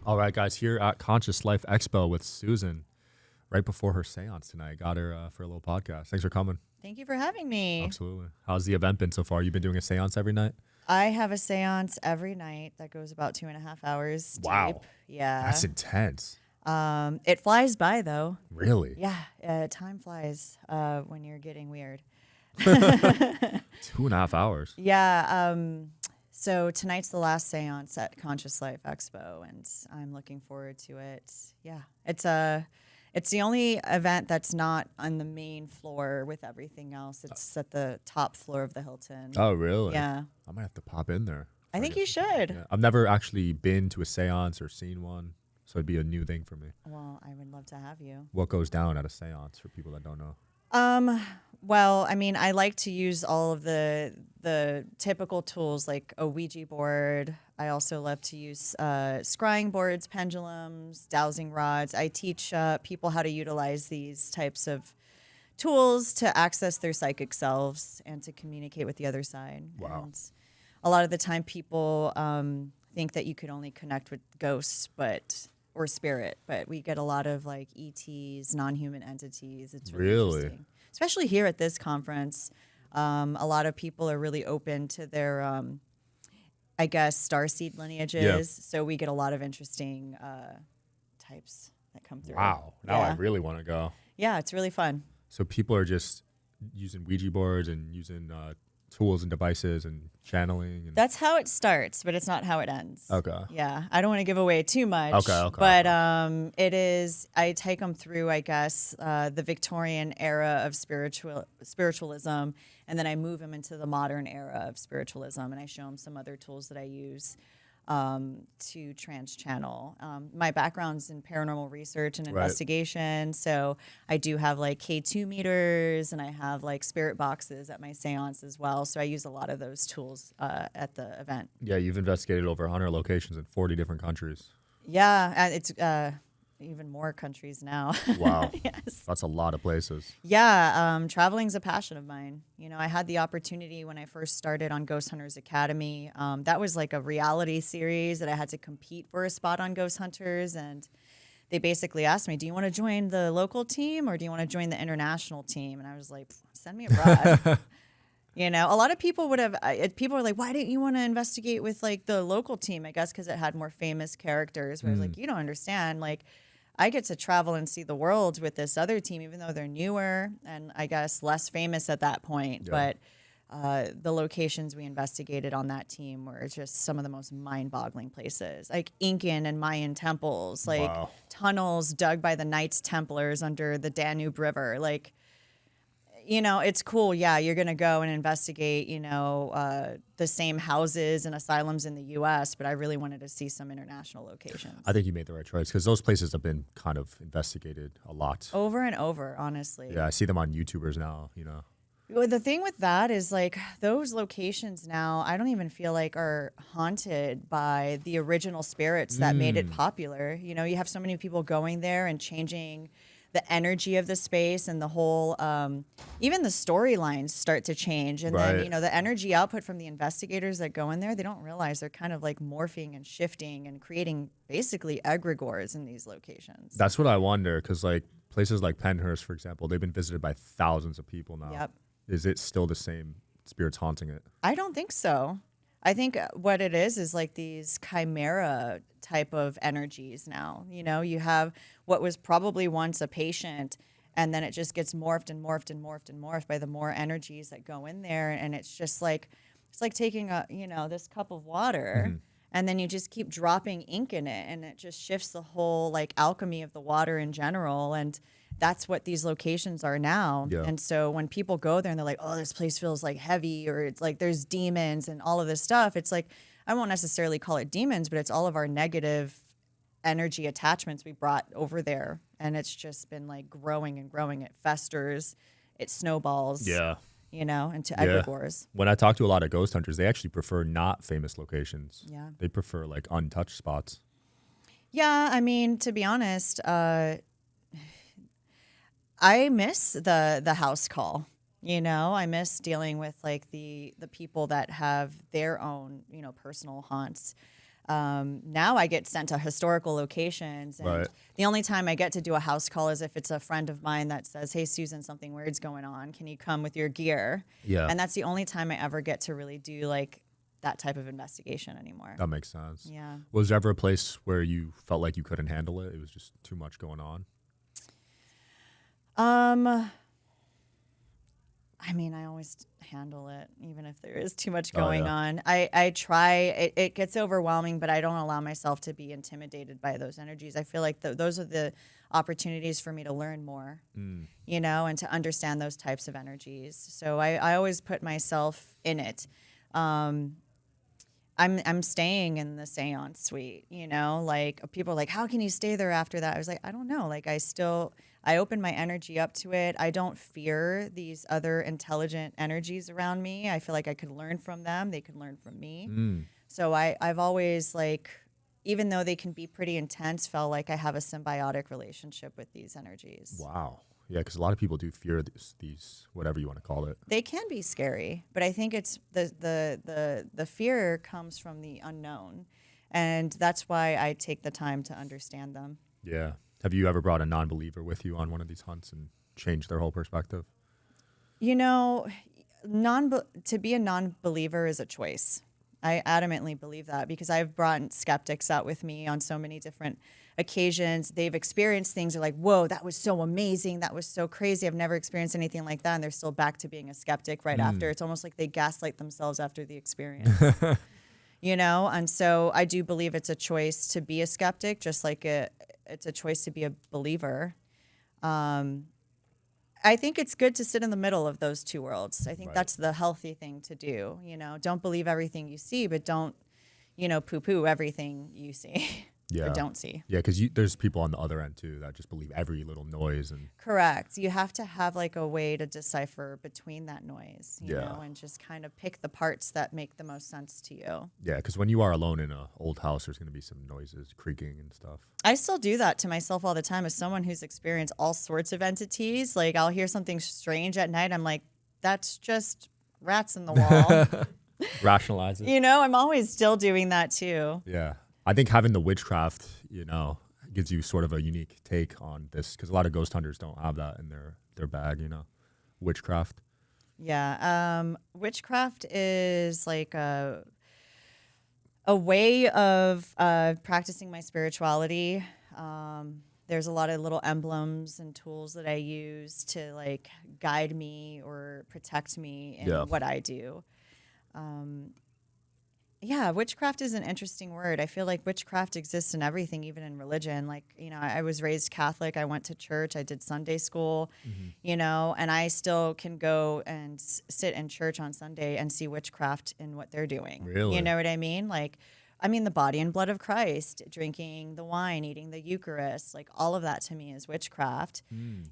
All right, guys, here at Conscious Life Expo with Susan, right before her seance tonight. Got her for a little podcast. Thanks for coming. Thank you for having me. Absolutely. How's the event been so far? You've been doing a seance every night? I have a seance every night that goes about 2.5 hours Wow. deep. Yeah. That's intense. It flies by, though. Really? Yeah. Time flies when you're getting weird. 2.5 hours. Yeah. So tonight's the last seance at Conscious Life Expo, and I'm looking forward to it. Yeah. It's the only event that's not on the main floor with everything else. It's at the top floor of the Hilton. Oh, really? Yeah. I might have to pop in there. I think you should. Yeah. I've never actually been to a seance or seen one, so it'd be a new thing for me. Well, I would love to have you. What goes down at a seance for people that don't know? Well, I mean, I like to use all of the typical tools like a Ouija board. I also love to use scrying boards, pendulums, dowsing rods. I teach people how to utilize these types of tools to access their psychic selves and to communicate with the other side. Wow. And a lot of the time people think that you could only connect with ghosts or spirit, but we get a lot of like ETs, non-human entities. It's really interesting. Especially here at this conference. A lot of people are really open to their, I guess, starseed lineages. Yeah. So we get a lot of interesting types that come through. Wow. Now I really want to go. Yeah, it's really fun. So people are just using Ouija boards and using tools and devices and channeling. And that's how it starts, but it's not how it ends. Okay. Yeah, I don't want to give away too much. Okay. But it is. I take them through, I guess, the Victorian era of spiritualism, and then I move them into the modern era of spiritualism, and I show them some other tools that I use to trans-channel. My background's in paranormal research and investigation, so I do have like K2 meters, and I have like spirit boxes at my seance as well. So I use a lot of those tools at the event. Yeah, you've investigated over 100 locations in 40 different countries. Yeah, and it's even more countries now. Wow. Yes. That's a lot of places. Yeah, traveling's a passion of mine. You know, I had the opportunity when I first started on Ghost Hunters Academy. That was like a reality series that I had to compete for a spot on Ghost Hunters, and they basically asked me, do you want to join the local team or do you want to join the international team? And I was like, send me abroad. You know, a lot of people would have, people are like, why didn't you want to investigate with like the local team? I guess because it had more famous characters. Where I was like, you don't understand. Like, I get to travel and see the world with this other team, even though they're newer and I guess less famous at that point. Yeah. But the locations we investigated on that team were just some of the most mind-boggling places, like Incan and Mayan temples, like tunnels dug by the Knights Templars under the Danube River. Like, you know, it's cool. Yeah, you're going to go and investigate, you know, the same houses and asylums in the U.S., but I really wanted to see some international locations. I think you made the right choice because those places have been kind of investigated a lot. Over and over, honestly. Yeah, I see them on YouTubers now, you know. Well, the thing with that is, like, those locations now, I don't even feel like are haunted by the original spirits that made it popular. You know, you have so many people going there and changing the energy of the space, and the whole, even the storylines start to change. And then, you know, the energy output from the investigators that go in there, they don't realize they're kind of like morphing and shifting and creating basically egregores in these locations. That's what I wonder, because like places like Penhurst, for example, they've been visited by thousands of people now. Yep. Is it still the same spirits haunting it? I don't think so. I think what it is like these chimera type of energies now. You know, you have what was probably once a patient, and then it just gets morphed and morphed and morphed and morphed by the more energies that go in there. And it's just like, it's like taking this cup of water, and then you just keep dropping ink in it, and it just shifts the whole like alchemy of the water in general. And that's what these locations are now. Yeah. And so when people go there and they're like, oh, this place feels like heavy, or it's like there's demons and all of this stuff, it's like, I won't necessarily call it demons, but it's all of our negative energy attachments we brought over there. And it's just been like growing and growing. It festers, it snowballs. Yeah. You know, into egregores. When I talk to a lot of ghost hunters, they actually prefer not famous locations. Yeah. They prefer like untouched spots. Yeah, I mean, to be honest, I miss the house call. You know, I miss dealing with like the people that have their own, you know, personal haunts. Now I get sent to historical locations, and Right. the only time I get to do a house call is if it's a friend of mine that says, "Hey, Susan, something weird's going on. Can you come with your gear?" Yeah. And that's the only time I ever get to really do like that type of investigation anymore. That makes sense. Yeah. Was there ever a place where you felt like you couldn't handle it? It was just too much going on? I mean, I always handle it, even if there is too much Oh, going yeah. on. I try. It gets overwhelming, but I don't allow myself to be intimidated by those energies. I feel like those are the opportunities for me to learn more, you know, and to understand those types of energies. So I always put myself in it. I'm staying in the seance suite, you know, like people are like, how can you stay there after that? I was like, I don't know. Like I open my energy up to it. I don't fear these other intelligent energies around me. I feel like I could learn from them. They could learn from me. So I've always like, even though they can be pretty intense, felt like I have a symbiotic relationship with these energies. Wow. Yeah, because a lot of people do fear these whatever you want to call it. They can be scary, but I think it's the fear comes from the unknown, and that's why I take the time to understand them. Yeah. Have you ever brought a non-believer with you on one of these hunts and changed their whole perspective? You know, to be a non-believer is a choice. I adamantly believe that because I've brought skeptics out with me on so many different occasions. They've experienced things. They're like, whoa, that was so amazing. That was so crazy. I've never experienced anything like that. And they're still back to being a skeptic right after. It's almost like they gaslight themselves after the experience, you know? And so I do believe it's a choice to be a skeptic, just like it's a choice to be a believer. I think it's good to sit in the middle of those two worlds. I think that's the healthy thing to do. You know, don't believe everything you see, but don't, you know, poo-poo everything you see or don't see. Yeah, because there's people on the other end too that just believe every little noise. And Correct. You have to have like a way to decipher between that noise, you know, and just kind of pick the parts that make the most sense to you. Yeah, because when you are alone in an old house, there's going to be some noises, creaking and stuff. I still do that to myself all the time as someone who's experienced all sorts of entities. Like I'll hear something strange at night. I'm like, that's just rats in the wall. Rationalize it. You know, I'm always still doing that too. Yeah. I think having the witchcraft, you know, gives you sort of a unique take on this because a lot of ghost hunters don't have that in their bag, you know, witchcraft. Yeah. Witchcraft is like a way of practicing my spirituality. There's a lot of little emblems and tools that I use to like guide me or protect me in what I do. Yeah, witchcraft is an interesting word. I feel like witchcraft exists in everything, even in religion. Like, you know, I was raised Catholic. I went to church. I did Sunday school, you know, and I still can go and sit in church on Sunday and see witchcraft in what they're doing. Really? You know what I mean? Like, I mean, the body and blood of Christ, drinking the wine, eating the Eucharist, like all of that to me is witchcraft.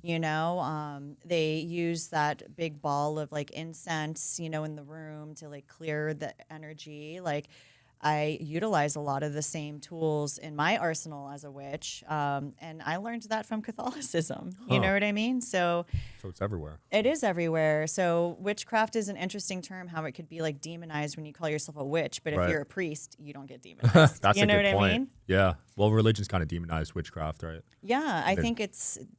You know, they use that big ball of like incense, you know, in the room to like clear the energy. Like I utilize a lot of the same tools in my arsenal as a witch. And I learned that from Catholicism. You know what I mean? So it's everywhere. it is everywhere. So witchcraft is an interesting term, how it could be like demonized when you call yourself a witch. But if you're a priest, you don't get demonized. That's you a know good what point. I mean? Yeah. Well, religion's kind of demonized witchcraft, right? Yeah, I think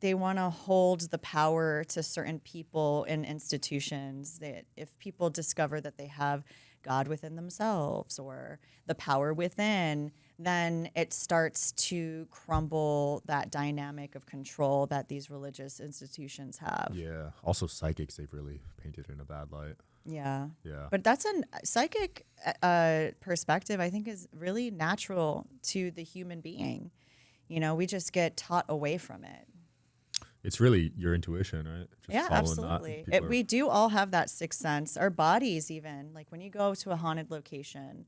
they want to hold the power to certain people in institutions. That if people discover that they have God within themselves or the power within, then it starts to crumble that dynamic of control that these religious institutions have. Yeah. Also, psychics, they've really painted in a bad light. Yeah. Yeah. But that's a psychic perspective, I think, is really natural to the human being. You know, we just get taught away from it. It's really your intuition, right? Just Yeah, following absolutely. that. We do all have that sixth sense. Our bodies, even like when you go to a haunted location,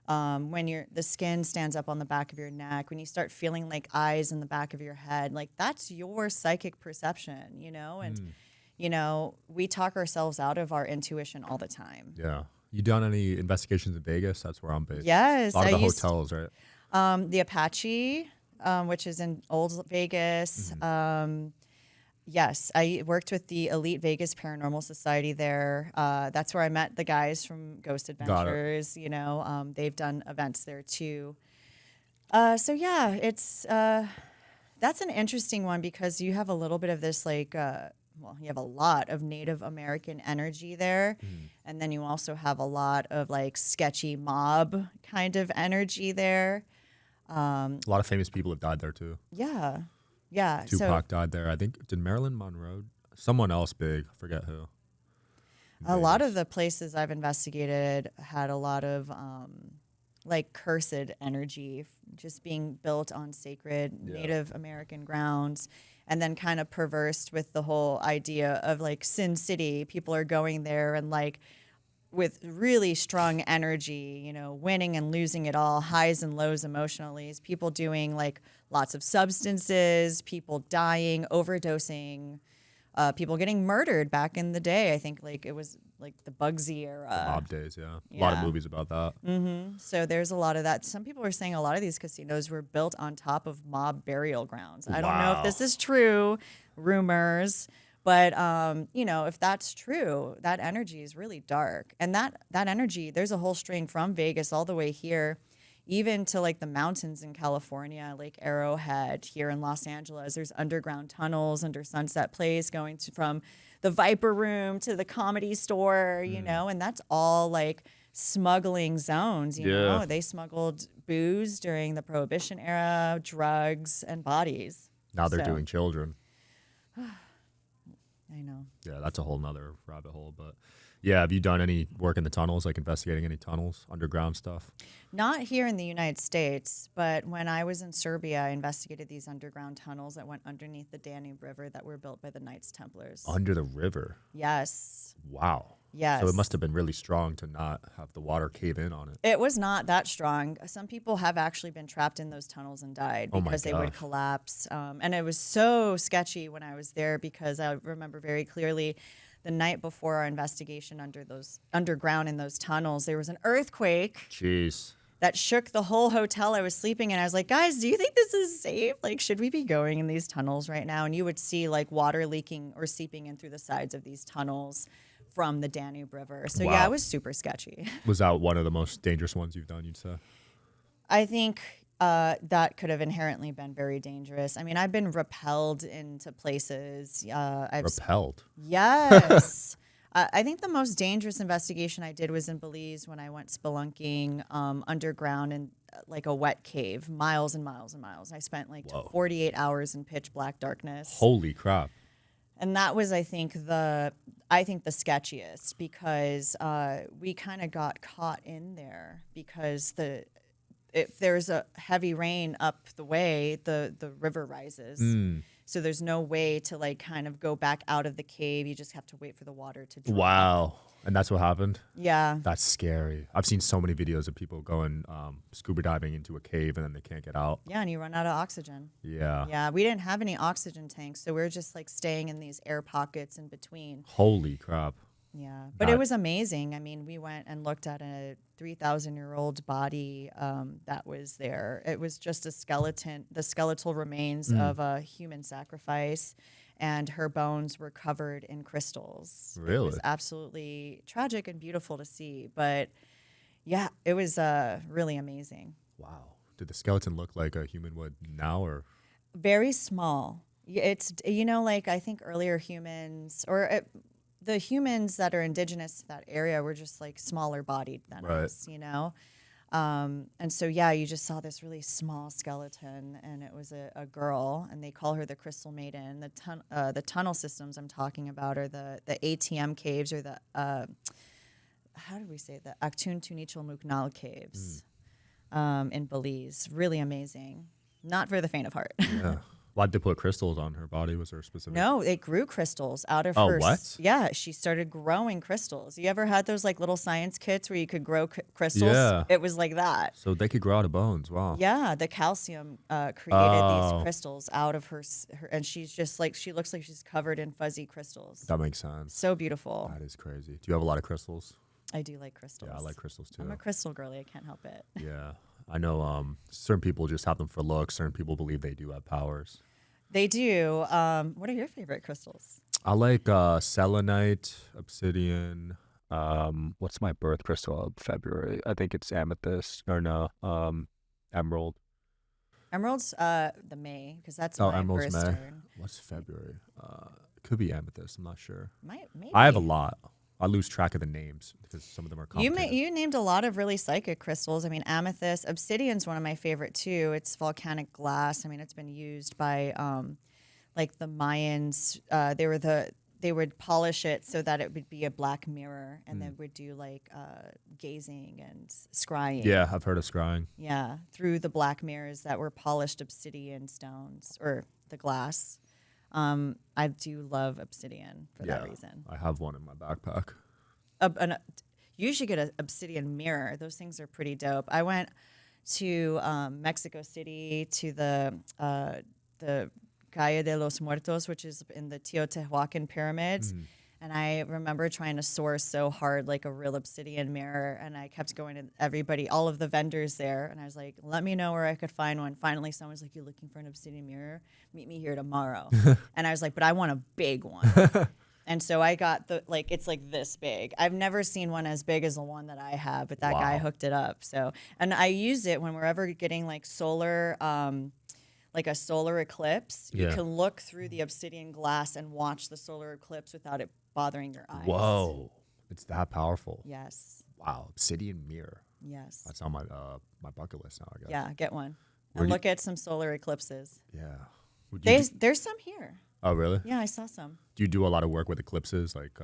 when the skin stands up on the back of your neck, when you start feeling like eyes in the back of your head, like that's your psychic perception, you know? And, you know, we talk ourselves out of our intuition all the time. Yeah. You done any investigations in Vegas? That's where I'm based. Yes. A lot of the hotels, right? The Apache, which is in Old Vegas. Yes, I worked with the Elite Vegas Paranormal Society there. That's where I met the guys from Ghost Adventures. You know, they've done events there too. So yeah, it's that's an interesting one because you have a little bit of this well, you have a lot of Native American energy there, and then you also have a lot of like sketchy mob kind of energy there. A lot of famous people have died there too. Yeah, yeah. So Tupac died there. I think did Marilyn Monroe? Someone else big. I forget who. a lot of the places I've investigated had a lot of like cursed energy, just being built on sacred Native American grounds, and then kind of perversed with the whole idea of like Sin City. People are going there and like with really strong energy, you know, winning and losing it all, highs and lows emotionally. People doing like lots of substances, people dying, overdosing, people getting murdered back in the day. I think like it was like the Bugsy era. The mob days, yeah. A lot of movies about that. So there's a lot of that. Some people are saying a lot of these casinos were built on top of mob burial grounds. I don't know if this is true, rumors, but you know, if that's true, that energy is really dark. And that energy, there's a whole string from Vegas all the way here, even to like the mountains in California, like Arrowhead here in Los Angeles. There's underground tunnels under Sunset Place going from the Viper Room to the Comedy Store, you know, and that's all like smuggling zones, you know. They smuggled booze during the Prohibition era, drugs, and bodies. Now they're doing children. I know. Yeah, that's a whole nother rabbit hole. But yeah, have you done any work in the tunnels, like investigating any tunnels, underground stuff? Not here in the United States, but when I was in Serbia, I investigated these underground tunnels that went underneath the Danube River that were built by the Knights Templars. Under the river? Yes. Wow. Yes. So it must have been really strong to not have the water cave in on it. It was not that strong. Some people have actually been trapped in those tunnels and died because they would collapse. And it was so sketchy when I was there because I remember very clearly the night before our investigation underground in those tunnels, there was an earthquake. Jeez. That shook the whole hotel I was sleeping in. I was like, guys, do you think this is safe? Like, should we be going in these tunnels right now? And you would see like water leaking or seeping in through the sides of these tunnels from the Danube River. So yeah, it was super sketchy. Was that one of the most dangerous ones you've done, you'd say? I think that could have inherently been very dangerous. I mean, I've been repelled into places. Repelled? Yes. I think the most dangerous investigation I did was in Belize when I went spelunking underground in like a wet cave, miles and miles and miles. I spent like 48 hours in pitch black darkness. Holy crap. And that was, I think, the sketchiest because we kind of got caught in there because if there's a heavy rain up the way, the river rises. So there's no way to like kind of go back out of the cave. You just have to wait for the water to drop. Wow. And that's what happened? Yeah. That's scary. I've seen so many videos of people going scuba diving into a cave and then they can't get out. Yeah, and you run out of oxygen. Yeah. Yeah, we didn't have any oxygen tanks, so we were just like staying in these air pockets in between. Holy crap. Yeah, but it was amazing. I mean, we went and looked at a 3,000-year-old body that was there. It was just a skeleton, the skeletal remains of a human sacrifice, and her bones were covered in crystals. Really? It was absolutely tragic and beautiful to see. But yeah, it was really amazing. Wow. Did the skeleton look like a human would now or? Very small. It's, you know, like I think earlier humans the humans that are indigenous to that area were just like smaller bodied than us, you know? And so, yeah, you just saw this really small skeleton and it was a girl and they call her the Crystal Maiden. The tunnel systems I'm talking about are the ATM caves or the, how do we say the Aktun Tunichel Muknal caves in Belize. Really amazing. Not for the faint of heart. Yeah. Why'd they put crystals on her body? Was there a specific? No, it grew crystals out of her. Oh, what? Yeah, she started growing crystals. You ever had those like little science kits where you could grow crystals? Yeah. It was like that. So they could grow out of bones. Wow. Yeah, the calcium created these crystals out of her, and she's just like, she looks like she's covered in fuzzy crystals. That makes sense. So beautiful. That is crazy. Do you have a lot of crystals? I do like crystals. Yeah, I like crystals too. I'm a crystal girly. I can't help it. Yeah. I know certain people just have them for looks. Certain people believe they do have powers. They do. What are your favorite crystals? I like selenite, obsidian. What's my birth crystal of February? I think it's amethyst or no, emerald. Emerald's the May, because that's my Emerald's May. birthstone. What's February? Could be amethyst. I'm not sure. Maybe. I have a lot. I lose track of the names because some of them are complicated. You named a lot of really psychic crystals. I mean, amethyst, obsidian's one of my favorite too. It's volcanic glass. I mean, it's been used by like the Mayans. They would polish it so that it would be a black mirror, and they would do like gazing and scrying. Yeah, I've heard of scrying. Yeah, through the black mirrors that were polished obsidian stones or the glass. I do love obsidian for that reason. I have one in my backpack. You should get an obsidian mirror. Those things are pretty dope. I went to Mexico City to the Calle de los Muertos, which is in the Teotihuacan pyramids. And I remember trying to source so hard, like a real obsidian mirror. And I kept going to everybody, all of the vendors there. And I was like, let me know where I could find one. Finally, someone's like, you're looking for an obsidian mirror? Meet me here tomorrow. And I was like, but I want a big one. And so I got it's like this big. I've never seen one as big as the one that I have, but that guy hooked it up. So, and I use it when we're ever getting like solar, like a solar eclipse. You can look through the obsidian glass and watch the solar eclipse without it bothering your eyes. Whoa. It's that powerful. Yes. Wow. Obsidian mirror. Yes. That's on my my bucket list now, I guess. Yeah, get one. And look at some solar eclipses. Yeah. There's some here. Oh, really? Yeah, I saw some. Do you do a lot of work with eclipses, like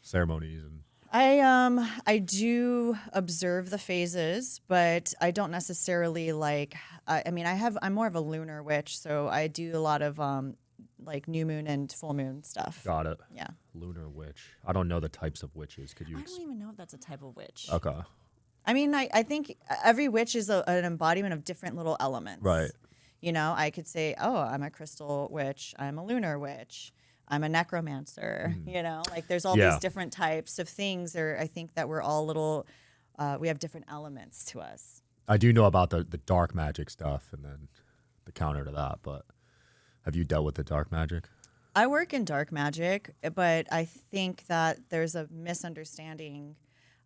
ceremonies and? I do observe the phases, but I don't necessarily like. I'm more of a lunar witch, so I do a lot of like new moon and full moon stuff. Got it. Yeah. Lunar witch. I don't know the types of witches. Could you? I don't even know if that's a type of witch. Okay. I mean, I think every witch is an embodiment of different little elements. Right. You know, I could say, oh, I'm a crystal witch. I'm a lunar witch. I'm a necromancer. You know, like there's all these different types of things. Or I think that we're all we have different elements to us. I do know about the dark magic stuff and then the counter to that, but have you dealt with the dark magic? I work in dark magic, but I think that there's a misunderstanding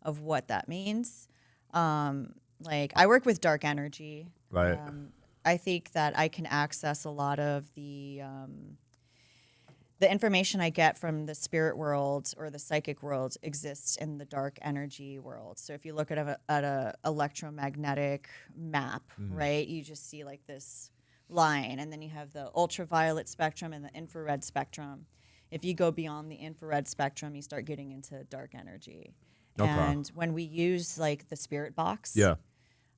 of what that means. Like I work with dark energy. Right. I think that I can access a lot of the information I get from the spirit world or the psychic world exists in the dark energy world. So if you look at a electromagnetic map, right, you just see like this line, and then you have the ultraviolet spectrum and the infrared spectrum. If you go beyond the infrared spectrum, you start getting into dark energy. Okay. And when we use like the spirit box,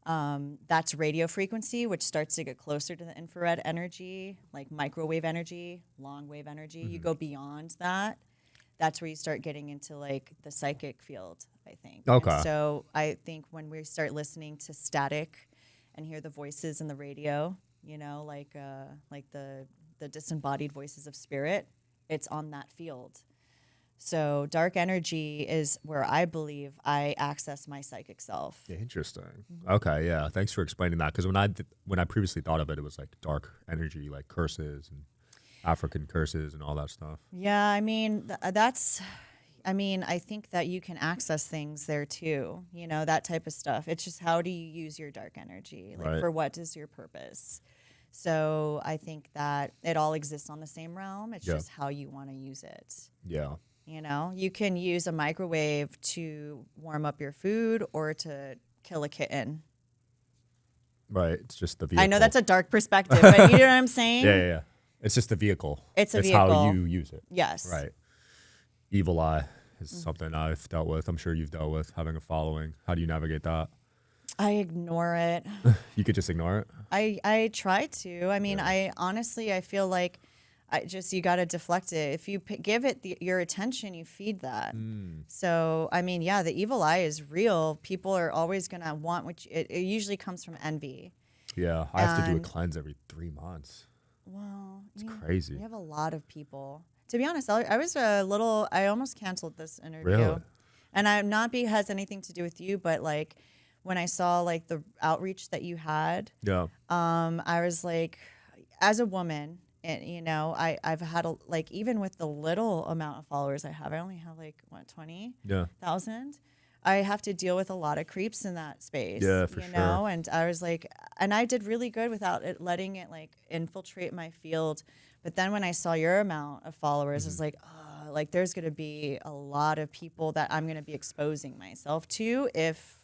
that's radio frequency, which starts to get closer to the infrared energy, like microwave energy, long wave energy. You go beyond that. That's where you start getting into like the psychic field, I think. Okay. And so I think when we start listening to static and hear the voices in the radio, you know, like the disembodied voices of spirit, it's on that field. So dark energy is where I believe I access my psychic self. Interesting. Okay, yeah. Thanks for explaining that. Because when I previously thought of it, it was like dark energy, like curses and African curses and all that stuff. Yeah, I mean, I think that you can access things there too. You know, that type of stuff. It's just how do you use your dark energy? Like for what is your purpose? So I think that it all exists on the same realm. It's just how you want to use it. Yeah. You know, you can use a microwave to warm up your food or to kill a kitten. Right. It's just the vehicle. I know that's a dark perspective, but you know what I'm saying? Yeah. It's just the vehicle. It's vehicle. How you use it. Yes. Right. Evil eye is something I've dealt with. I'm sure you've dealt with having a following. How do you navigate that? I ignore it. You could just ignore it? I try to. I mean, I feel like you got to deflect it. If you give it your attention, you feed that. So, I mean, the evil eye is real. People are always going to want it usually comes from envy. Yeah, I have to do a cleanse every 3 months. Well, it's crazy. You have a lot of people. To be honest, I almost canceled this interview. Really? And I'm not has anything to do with you, but like when I saw like the outreach that you had, I was like, as a woman, and you know, I've had even with the little amount of followers I have, I only have 20,000. I have to deal with a lot of creeps in that space. Yeah, for you sure. know, and I was like, and I did really good without it letting it like infiltrate my field. But then when I saw your amount of followers, I was like, oh, like there's going to be a lot of people that I'm going to be exposing myself to if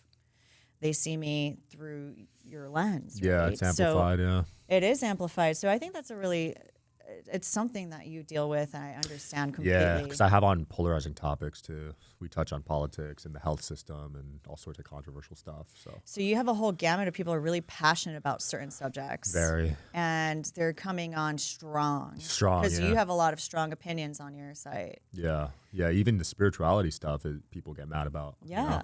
they see me through your lens. Yeah, right? it's amplified. So it is amplified. So I think that's it's something that you deal with, and I understand completely. Yeah, because I have on polarizing topics too. We touch on politics and the health system and all sorts of controversial stuff. So you have a whole gamut of people who are really passionate about certain subjects. Very. And they're coming on strong. Strong, Because yeah. you have a lot of strong opinions on your site. Yeah, even the spirituality stuff people get mad about. Yeah. You know?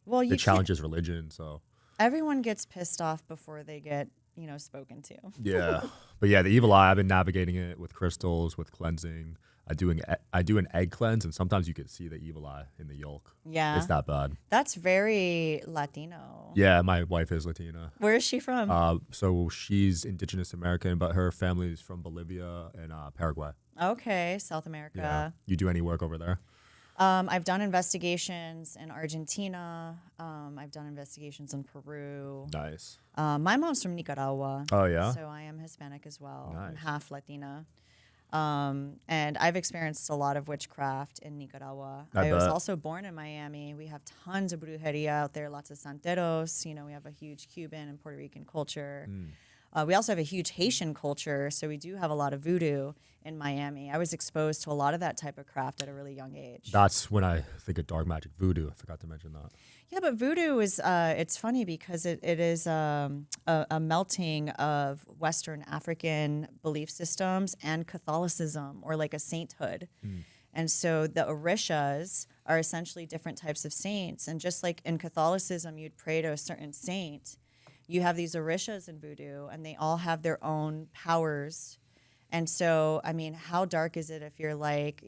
Well, you it challenges religion, so. Everyone gets pissed off before they get, spoken to. Yeah, but yeah, the evil eye. I've been navigating it with crystals, with cleansing. I do an egg cleanse, and sometimes you can see the evil eye in the yolk. Yeah. It's that bad. That's very Latino. Yeah, my wife is Latina. Where is she from? So she's indigenous American, but her family is from Bolivia and Paraguay. Okay, South America. Yeah. You do any work over there? I've done investigations in Argentina. I've done investigations in Peru. Nice. My mom's from Nicaragua. Oh, yeah? So I am Hispanic as well. I'm Nice. half Latina. And I've experienced a lot of witchcraft in Nicaragua. I was bet. also born in Miami. We have tons of brujeria out there, lots of santeros. We have a huge Cuban and Puerto Rican culture. We also have a huge Haitian culture, so we do have a lot of voodoo in Miami. I was exposed to a lot of that type of craft at a really young age. That's when I think of dark magic voodoo. I forgot to mention that. Yeah, but voodoo is, it's funny because it is a melting of Western African belief systems and Catholicism, or like a sainthood. And so the Orishas are essentially different types of saints. And just like in Catholicism, you'd pray to a certain saint, you have these Orishas in voodoo, and they all have their own powers. And so, I mean, how dark is it if you're like,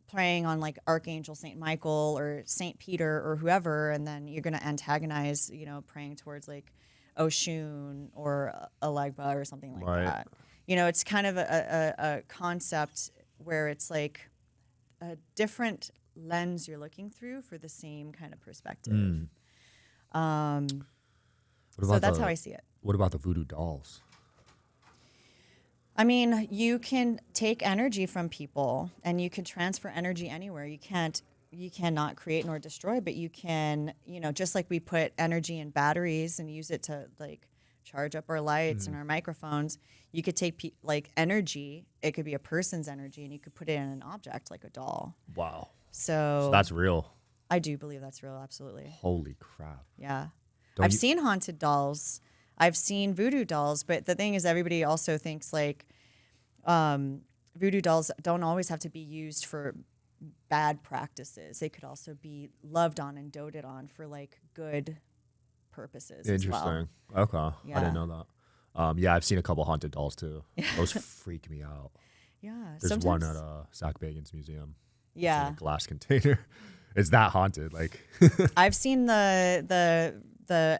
praying on like Archangel St. Michael or St. Peter or whoever, and then you're going to antagonize, praying towards like Oshun or Alegba or something like Right. that. It's kind of a concept where it's like a different lens you're looking through for the same kind of perspective. So that's how I see it. What about the voodoo dolls? I mean, you can take energy from people and you can transfer energy anywhere. You cannot create nor destroy, but you can, just like we put energy in batteries and use it to like charge up our lights and our microphones, you could take like energy, it could be a person's energy, and you could put it in an object like a doll. Wow. So That's real. I do believe that's real, absolutely. Holy crap. Yeah. Don't I've you- seen haunted dolls. I've seen voodoo dolls, but the thing is everybody also thinks like voodoo dolls don't always have to be used for bad practices. They could also be loved on and doted on for like good purposes as well. Interesting. Okay. I Yeah. didn't know that. Yeah, I've seen a couple haunted dolls too. Those freak me out. Yeah. There's one at Zach Bagan's museum. It's in Yeah. a glass container. It's that haunted. Like I've seen the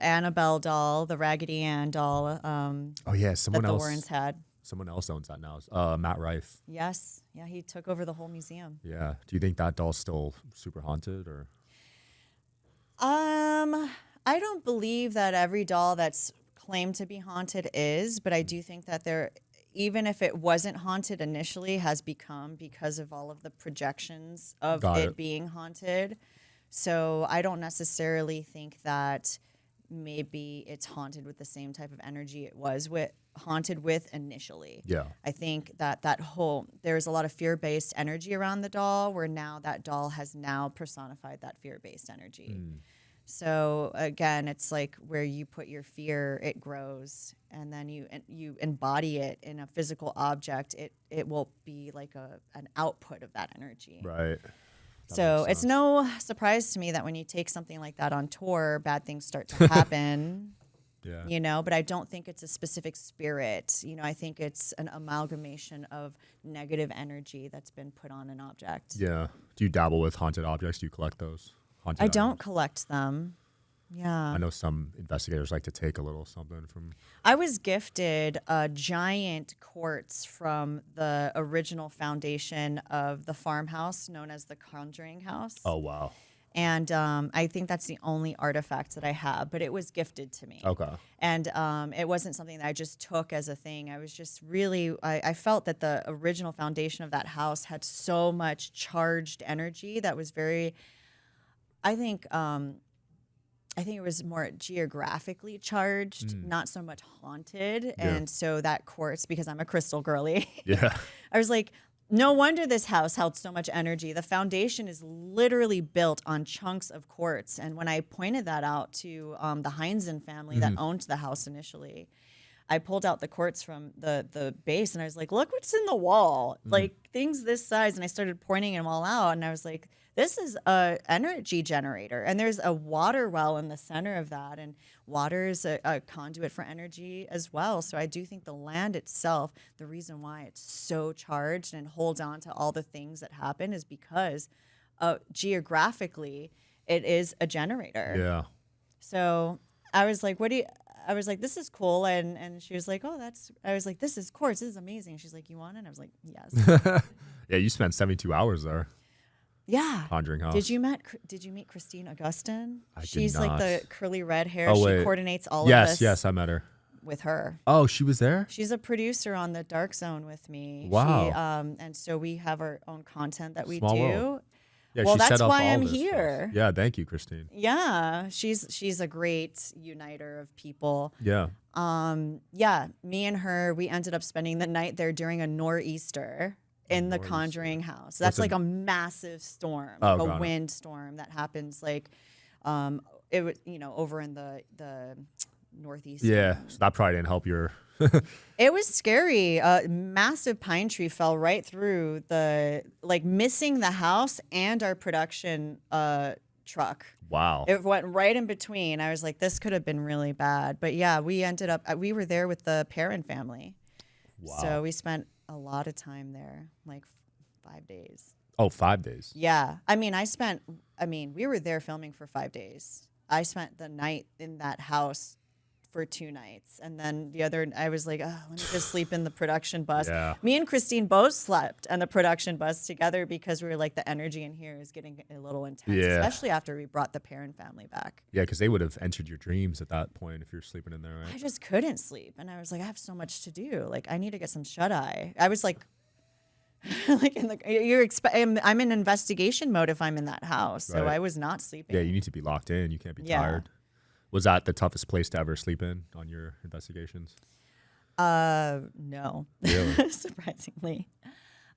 Annabelle doll, the Raggedy Ann doll oh yeah, that someone the else Warrens had. someone else owns that now. Matt Rife. Yes. Yeah, he took over the whole museum. Yeah. Do you think that doll's still super haunted or I don't believe that every doll that's claimed to be haunted is, but I do think that even if it wasn't haunted initially, has become because of all of the projections of Got it it. being haunted. So I don't necessarily think that maybe it's haunted with the same type of energy it was haunted with initially. Yeah. I think that there's a lot of fear-based energy around the doll, where now that doll has now personified that fear-based energy. So again, it's like where you put your fear, it grows, and then you embody it in a physical object. It will be like an output of that energy. Right. That So makes it's sense. no surprise to me that when you take something like that on tour, bad things start to happen. Yeah. But I don't think it's a specific spirit. I think it's an amalgamation of negative energy that's been put on an object. Yeah. Do you dabble with haunted objects? Do you collect those? Haunted I items? don't collect them. Yeah. I know some investigators like to take a little something from. I was gifted a giant quartz from the original foundation of the farmhouse known as the Conjuring House. Oh, wow. And I think that's the only artifact that I have, but it was gifted to me. Okay. And it wasn't something that I just took as a thing. I was just really, I felt that the original foundation of that house had so much charged energy that was very, I think it was more geographically charged, not so much haunted. Yeah. And so that quartz, because I'm a crystal girly, Yeah. I was like, no wonder this house held so much energy. The foundation is literally built on chunks of quartz. And when I pointed that out to the Heinzen family that owned the house initially, I pulled out the quartz from the base and I was like, look what's in the wall. Like things this size. And I started pointing them all out. And I was like, this is a energy generator. And there's a water well in the center of that. And water is a conduit for energy as well. So I do think the land itself, the reason why it's so charged and holds on to all the things that happen is because geographically it is a generator. Yeah. So I was like, I was like, this is cool. And she was like, oh, I was like, this is quartz. This is amazing. She's like, you want it? And I was like, yes. Yeah, you spent 72 hours there. Yeah. Conjuring House. Did you meet Christine Augustin? She's She's like the curly red hair. Oh, she wait. coordinates all of this. Yes, I met her. With her. Oh, she was there? She's a producer on the Dark Zone with me. Wow. And so we have our own content that we Small do. world. Yeah, Well, she that's set up why all I'm this for us. here. Yeah, thank you, Christine. Yeah, she's a great uniter of people. Yeah. Yeah, me and her, we ended up spending the night there during a nor'easter in the Conjuring House. That's like a massive storm, like a wind storm that happens like it was, over in the northeast. Yeah, so that probably didn't help your. It was scary. A massive pine tree fell right through missing the house and our production truck. Wow. It went right in between. I was like, this could have been really bad. But yeah, we were there with the Perrin family. Wow. So we spent a lot of time there, like 5 days. Oh, 5 days. Yeah. We were there filming for 5 days. I spent the night in that house for 2 nights. And then the other, I was like, let me just sleep in the production bus. Yeah. Me and Christine both slept on the production bus together because we were like, the energy in here is getting a little intense, especially after we brought the Perrin family back. Yeah, because they would have entered your dreams at that point if you're sleeping in there, right? I just couldn't sleep. And I was like, I have so much to do. Like, I need to get some shut-eye. I was like, I'm in investigation mode if I'm in that house. So Right. I was not sleeping. Yeah, you need to be locked in. You can't be Yeah. tired. Was that the toughest place to ever sleep in on your investigations? No. Really? Surprisingly.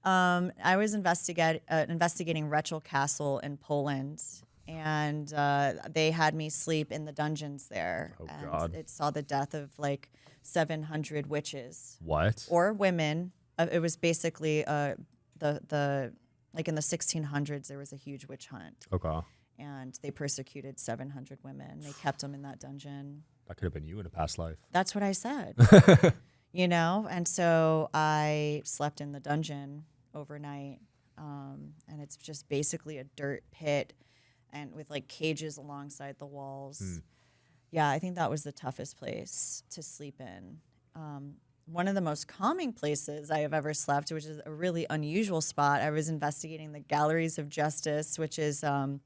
I was investigating Rachel Castle in Poland, and they had me sleep in the dungeons there. Oh, and God. it saw the death of like 700 witches What? or women. It was basically the like in the 1600s, there was a huge witch hunt, Okay. and they persecuted 700 women. They kept them in that dungeon. That could have been you in a past life. That's what I said. And so I slept in the dungeon overnight, and it's just basically a dirt pit and with like cages alongside the walls. Yeah, I think that was the toughest place to sleep in. One of the most calming places I have ever slept, which is a really unusual spot, I was investigating the Galleries of Justice, which is an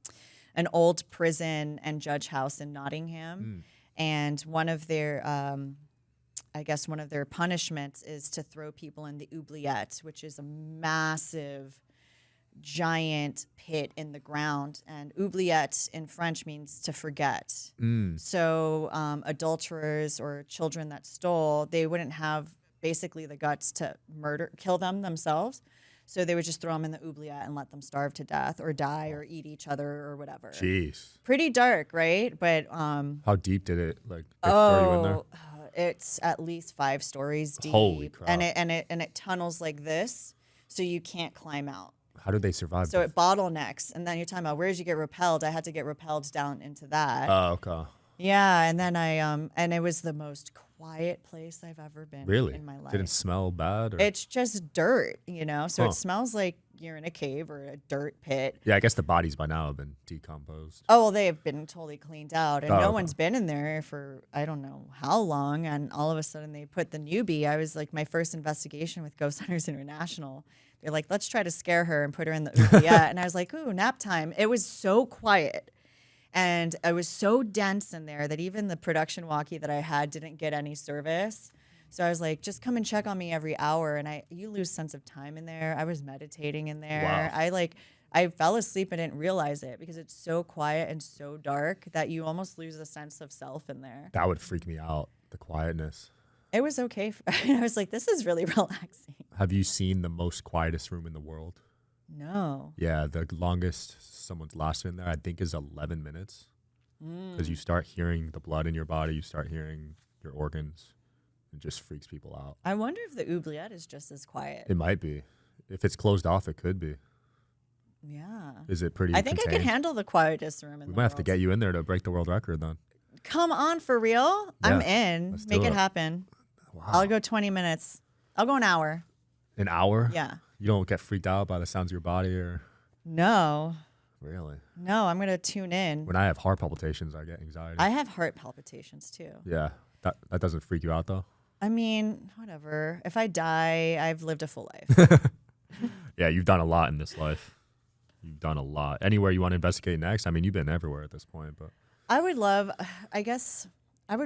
old prison and judge house in Nottingham. And one of their punishments is to throw people in the oubliette, which is a massive, giant pit in the ground. And oubliette in French means to forget. So adulterers or children that stole, they wouldn't have basically the guts to kill them themselves. So they would just throw them in the oubliette and let them starve to death or die or eat each other or whatever. Jeez. Pretty dark, right? But how deep did it throw you in there? It's at least 5 stories deep. Holy crap. And it tunnels like this, so you can't climb out. How did they survive? So it bottlenecks, and then you're talking about where did you get repelled? I had to get repelled down into that. Oh, okay. Yeah, and then and it was the most quiet place I've ever been Really? in my life. Didn't smell bad? Or? It's just dirt, so it smells like you're in a cave or a dirt pit. Yeah, I guess the bodies by now have been decomposed. Oh, well, they have been totally cleaned out, and Oh, no okay. one's been in there for I don't know how long. And all of a sudden, they put the newbie. I was like, my first investigation with Ghost Hunters International. They're like, let's try to scare her and put her in the oubliette. And I was like, ooh, nap time. It was so quiet. And it was so dense in there that even the production walkie that I had didn't get any service. So I was like, just come and check on me every hour. And you lose sense of time in there. I was meditating in there. Wow. I fell asleep and didn't realize it because it's so quiet and so dark that you almost lose a sense of self in there. That would freak me out, the quietness. It was okay. I was like, this is really relaxing. Have you seen the most quietest room in the world? No. Yeah, the longest someone's lasted in there, I think, is 11 minutes. Because you start hearing the blood in your body, you start hearing your organs. It just freaks people out. I wonder if the oubliette is just as quiet. It might be. If it's closed off, it could be. Yeah. Is it pretty I think contained? I could handle the quietest room in We the might have to world. get you in there to break the world record then. Come on, for real? I'm in. let's Make do it it. happen. Wow. I'll go 20 minutes. I'll go an hour. An hour? Yeah. You don't get freaked out by the sounds of your body or No. really? No, I'm going to tune in. When I have heart palpitations, I get anxiety. I have heart palpitations too. Yeah. That doesn't freak you out though? I mean, whatever. If I die, I've lived a full life. Yeah, you've done a lot in this life. You've done a lot. Anywhere you want to investigate next? I mean, you've been everywhere at this point, but I would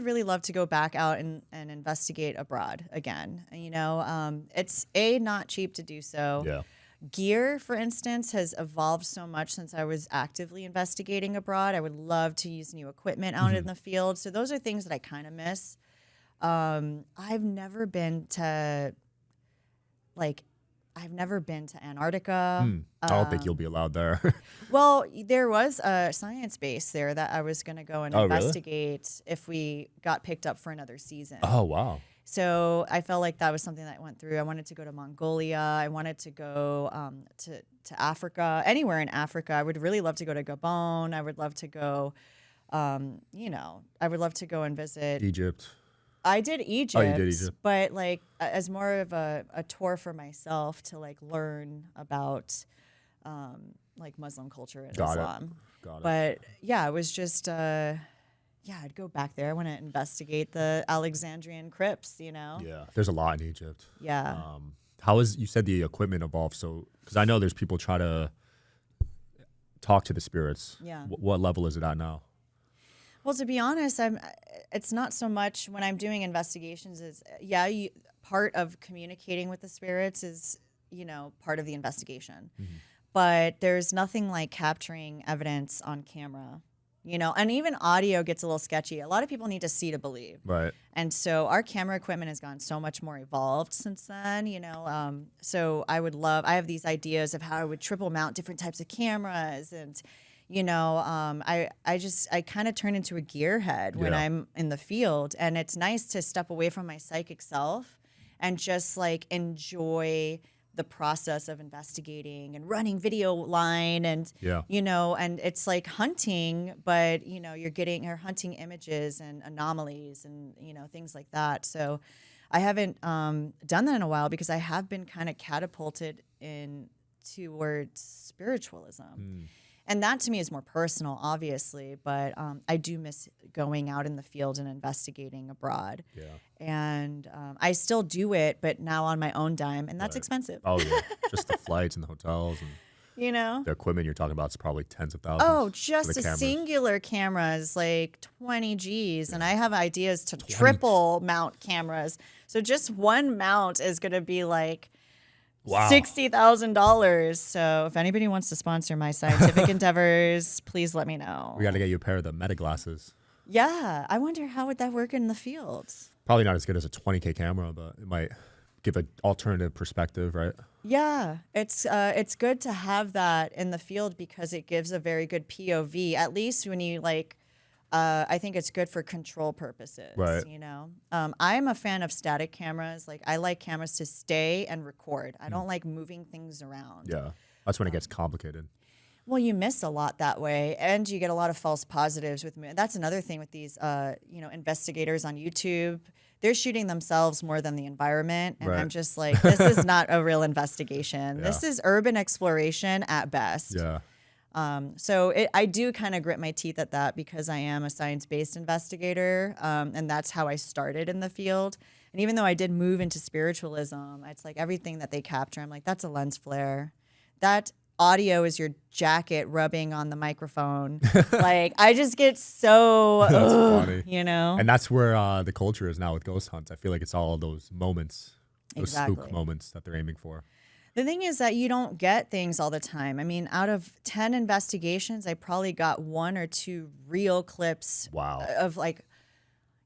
really love to go back out and investigate abroad again. You know, it's not cheap to do so. yeah. Gear, for instance, has evolved so much since I was actively investigating abroad. I would love to use new equipment out in the field. So those are things that I kind of miss. I've never been to Antarctica. I don't think you'll be allowed there. Well, there was a science base there that I was going to go and Oh, really? investigate if we got picked up for another season. Oh, wow. So I felt like that was something that went through. I wanted to go to Mongolia. I wanted to go to Africa, anywhere in Africa. I would really love to go to Gabon. I would love to go, I would love to go and visit. Egypt. I did Egypt. Oh, you did Egypt. But like as more of a tour for myself to like learn about like Muslim culture and Got it. Islam. Got it. But yeah, it was just I'd go back there. I want to investigate the Alexandrian crypts, you know? Yeah, there's a lot in Egypt. Yeah. You said the equipment evolved, so, because I know there's people try to talk to the spirits. Yeah. What level is it at now? Well, to be honest, it's not so much when I'm doing investigations part of communicating with the spirits is, part of the investigation. Mm-hmm. But there's nothing like capturing evidence on camera, and even audio gets a little sketchy. A lot of people need to see to believe. Right. And so our camera equipment has gone so much more evolved since then, so I have these ideas of how I would triple mount different types of cameras and, I kind of turn into a gearhead when Yeah. I'm in the field, and it's nice to step away from my psychic self and just like enjoy the process of investigating and running video line and, Yeah. and it's like hunting, but, you're hunting images and anomalies and, things like that. So I haven't done that in a while because I have been kind of catapulted towards spiritualism. And that to me is more personal, obviously, but I do miss going out in the field and investigating abroad. Yeah. And I still do it, but now on my own dime, and that's Right. expensive. Oh, yeah. Just the flights and the hotels and the equipment you're talking about is probably tens of thousands. Oh, for just the a cameras. singular camera is like 20 G's, and I have ideas to triple mount cameras. So just one mount is going to be like Wow. $60,000. So if anybody wants to sponsor my scientific endeavors, please let me know. We got to get you a pair of the meta glasses. Yeah, I wonder how would that work in the field. Probably not as good as a 20K camera, but it might give an alternative perspective, right? Yeah, it's good to have that in the field because it gives a very good POV. At least when you I think it's good for control purposes. Right. I'm a fan of static cameras. Like I like cameras to stay and record. I don't like moving things around. Yeah. That's when it gets complicated. Well, you miss a lot that way, and you get a lot of false positives with. That's another thing with these, investigators on YouTube. they're shooting themselves more than the environment. And Right. I'm just like, this is not a real investigation. Yeah. This is urban exploration at best. Yeah. I do kind of grit my teeth at that because I am a science-based investigator, and that's how I started in the field. And even though I did move into spiritualism, it's like everything that they capture, I'm like, that's a lens flare. That audio is your jacket rubbing on the microphone. Like, I just get so, That's funny. you know? And that's where the culture is now with ghost hunts. I feel like it's all those moments, those spook Exactly. moments that they're aiming for. The thing is that you don't get things all the time. I mean, out of 10 investigations, I probably got 1 or 2 real clips Wow. of like,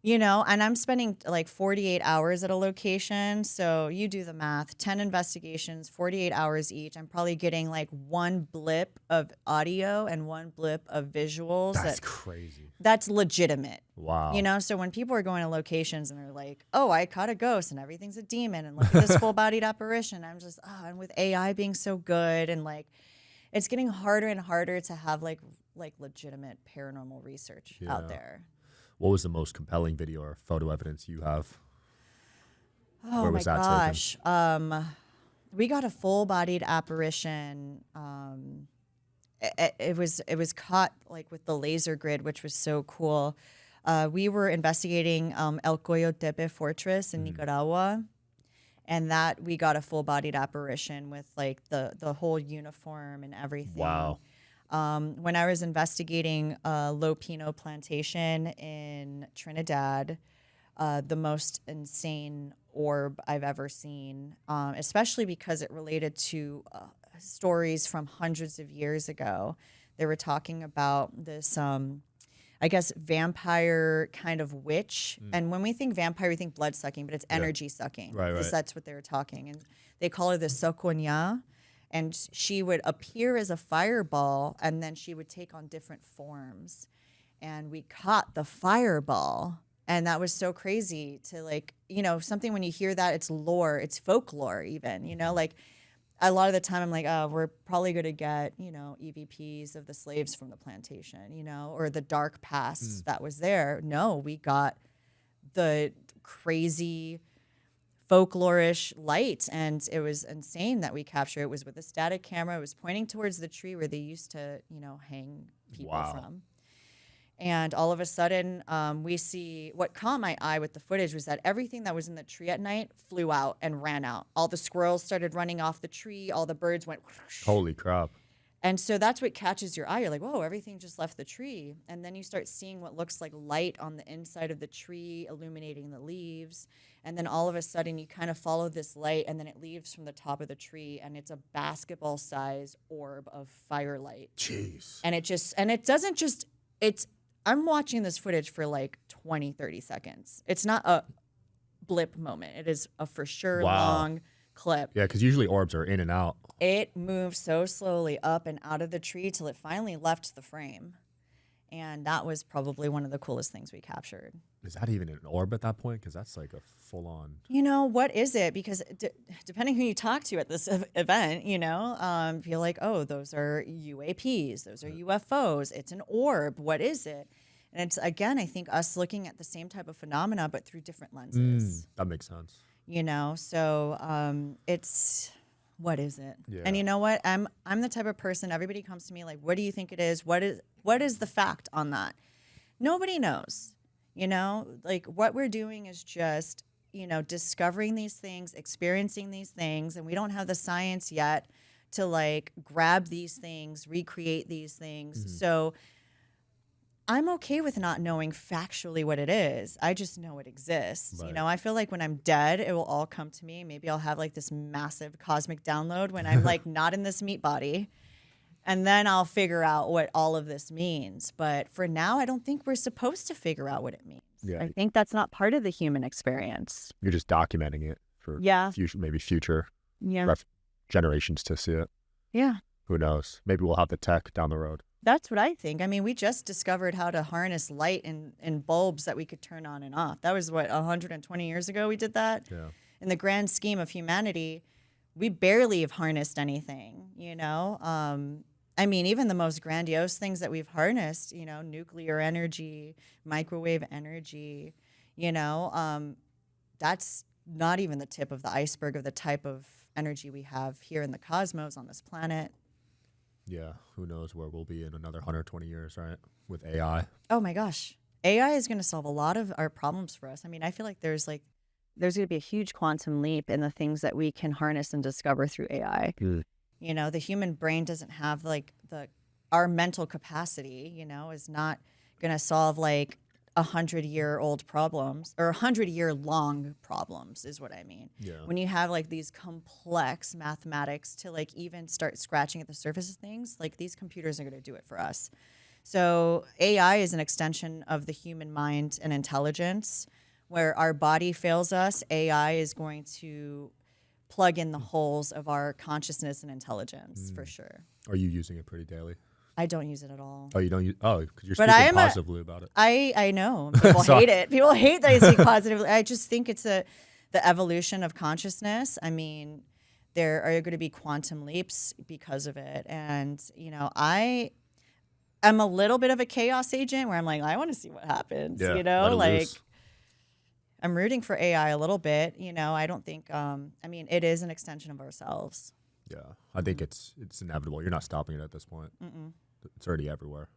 you know, and I'm spending like 48 hours at a location. So you do the math, 10 investigations, 48 hours each. I'm probably getting like 1 blip of audio and 1 blip of visuals. That's crazy. That's legitimate. Wow. You know, so when people are going to locations and they're like, oh, I caught a ghost and everything's a demon and look at this full-bodied apparition, I'm just, and with AI being so good and like, it's getting harder and harder to have like legitimate paranormal research out there. What was the most compelling video or photo evidence you have? Oh Where my was that gosh. We got a full-bodied apparition. It was caught like with the laser grid, which was so cool. We were investigating El Coyotepe Fortress in Nicaragua, and that we got a full-bodied apparition with like the whole uniform and everything. Wow. When I was investigating Lopino Plantation in Trinidad, the most insane orb I've ever seen, especially because it related to stories from hundreds of years ago. They were talking about this, I guess, vampire kind of witch. And when we think vampire, we think blood sucking, but it's energy sucking. Right, right. That's what they were talking. And they call her the Sokonya. And she would appear as a fireball, and then she would take on different forms. And we caught the fireball. And that was so crazy to like, you know, something when you hear that, it's lore, it's folklore even, you know, like a lot of the time I'm like, oh, we're probably going to get, you know, EVPs of the slaves from the plantation, you know, or the dark past that was there. No, we got the crazy folklorish light, and it was insane that we captured. It was with a static camera. It was pointing towards the tree where they used to, you know, hang people from. And all of a sudden, we see what caught my eye with the footage was that everything that was in the tree at night flew out and ran out. All the squirrels started running off the tree. All the birds went. Whoosh. Holy crap. And so that's what catches your eye. You're like, whoa, everything just left the tree. And then you start seeing what looks like light on the inside of the tree, illuminating the leaves. And then all of a sudden, you kind of follow this light, and then it leaves from the top of the tree, and it's a basketball-sized orb of firelight. Jeez. And it doesn't just, I'm watching this footage for like 20, 30 seconds. It's not a blip moment. It is a for sure long clip. Yeah, because usually orbs are in and out. It moved so slowly up and out of the tree till it finally left the frame. And that was probably one of the coolest things we captured. Is that even an orb at that point? Because that's like a full-on... You know, what is it? Because depending who you talk to at this event, you know, you're like, oh, those are UAPs. Those are UFOs. It's an orb. What is it? And it's, again, I think us looking at the same type of phenomena, but through different lenses. That makes sense. You know, so it's... What is it? Yeah. And you know what? I'm the type of person, everybody comes to me like, what do you think it is? What is the fact on that? Nobody knows. You know, like what we're doing is just, you know, discovering these things, experiencing these things, and we don't have the science yet to like grab these things, recreate these things. So I'm okay with not knowing factually what it is. I just know it exists. Right. You know, I feel like when I'm dead, it will all come to me. Maybe I'll have like this massive cosmic download when I'm like not in this meat body. And then I'll figure out what all of this means. But for now, I don't think we're supposed to figure out what it means. Yeah. I think that's not part of the human experience. You're just documenting it for maybe future generations to see it. Yeah. Who knows? Maybe we'll have the tech down the road. That's what I think. I mean, we just discovered how to harness light in bulbs that we could turn on and off. That was, 120 years ago we did that? Yeah. In the grand scheme of humanity, we barely have harnessed anything, you know? I mean, even the most grandiose things that we've harnessed, you know, nuclear energy, microwave energy, you know, that's not even the tip of the iceberg of the type of energy we have here in the cosmos on this planet. Yeah, who knows where we'll be in another 120 years, right? With AI. Oh my gosh. AI is going to solve a lot of our problems for us. I mean, I feel like there's going to be a huge quantum leap in the things that we can harness and discover through AI. You know, the human brain doesn't have like our mental capacity, you know, is not going to solve like 100-year-old problems or 100-year-long problems is what I mean. Yeah. When you have like these complex mathematics to like even start scratching at the surface of things, like these computers are going to do it for us. So AI is an extension of the human mind and intelligence. Where our body fails us, AI is going to plug in the holes of our consciousness and intelligence for sure. Are you using it pretty daily? I don't use it at all. Oh, you don't use? Oh, because you're But speaking positively about it. I know people hate it. People hate that I speak positively. I just think it's the evolution of consciousness. I mean, there are going to be quantum leaps because of it, and you know, I'm a little bit of a chaos agent where I'm like, I want to see what happens. Yeah, you know, let it like. loose. I'm rooting for AI a little bit. You know, I don't think. I mean, it is an extension of ourselves. Yeah, I think it's inevitable. You're not stopping it at this point. It's already everywhere.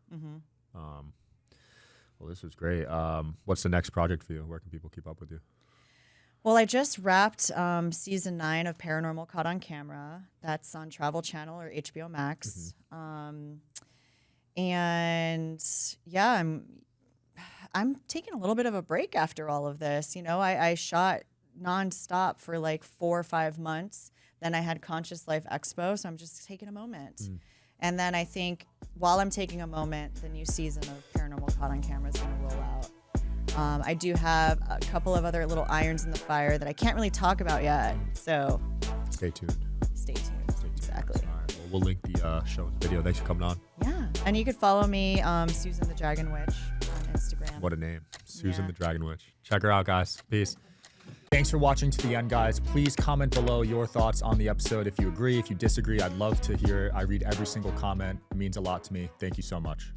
Well, this was great. What's the next project for you? Where can people keep up with you? Well, I just wrapped season 9 of Paranormal Caught on Camera. That's on Travel Channel or HBO Max. And yeah, I'm taking a little bit of a break after all of this. You know, I shot nonstop for like 4 or 5 months. Then I had Conscious Life Expo, so I'm just taking a moment. And then I think while I'm taking a moment, the new season of Paranormal Caught on Camera is going to roll out. I do have a couple of other little irons in the fire that I can't really talk about yet. So Stay tuned. Stay tuned. Exactly. All right. Well, we'll link the show and the video. Thanks for coming on. Yeah. And you could follow me, Susan the Dragon Witch, on Instagram. What a name. Susan Yeah. the Dragon Witch. Check her out, guys. Peace. Thanks for watching to the end, guys. Please comment below your thoughts on the episode. If you agree, if you disagree, I'd love to hear it. I read every single comment. It means a lot to me. Thank you so much.